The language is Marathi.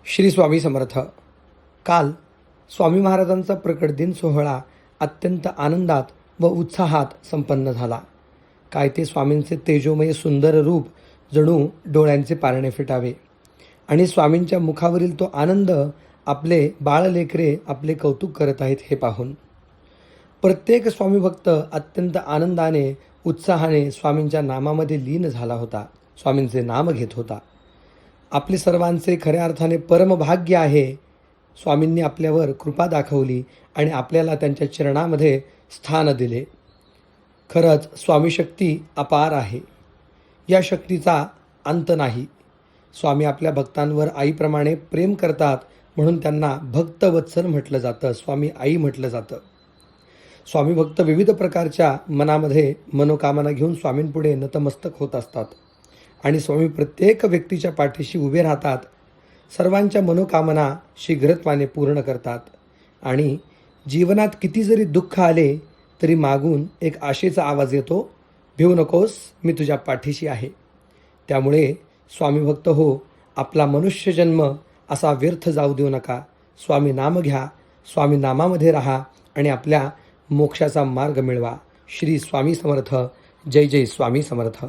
श्री स्वामी समर्थ. काल स्वामी महाराजांचा प्रकट दिन सोहळा अत्यंत आनंदात व उत्साहात संपन्न झाला. काय ते स्वामींचे तेजोमय सुंदर रूप जणू डोळ्यांचे पारणे फिटावे आणि स्वामींच्या मुखावरील तो आनंद आपले बाळलेकरे आपले कौतुक करत आहेत हे पाहून प्रत्येक स्वामी भक्त अत्यंत आनंदाने उत्साहाने स्वामींच्या नामामध्ये लीन झाला होता. स्वामींचे नाम घेत होता. आपले सर्वांचे खऱ्या अर्थाने परमभाग्य आहे. स्वामींनी आपल्यावर कृपा दाखवली आणि आपल्याला त्यांच्या चरणामध्ये स्थान दिले. खरंच स्वामी शक्ती अपार आहे. या शक्तीचा अंत नाही. स्वामी आपल्या भक्तांवर आईप्रमाणे प्रेम करतात म्हणून त्यांना भक्तवत्सल म्हटलं जातं. स्वामी आई म्हटलं जातं. स्वामी भक्त विविध प्रकारच्या मनामध्ये मनोकामना घेऊन स्वामींपुढे नतमस्तक होत असतात आणि स्वामी प्रत्येक व्यक्तीच्या पाठीशी उभे राहतात. सर्वांच्या मनोकामना शीघ्रत्वाने पूर्ण करतात आणि जीवनात किती जरी दुःख आले तरी मागून एक आशेचा आवाज येतो, भिवू नकोस, मी तुझ्या पाठीशी आहे. त्यामुळे स्वामी भक्त हो, आपला मनुष्यजन्म असा व्यर्थ जाऊ देऊ नका. स्वामी नाम घ्या, स्वामी नामामध्ये राहा आणि आपल्या मोक्षाचा मार्ग मिळवा. श्री स्वामी समर्थ. जय जय स्वामी समर्थ.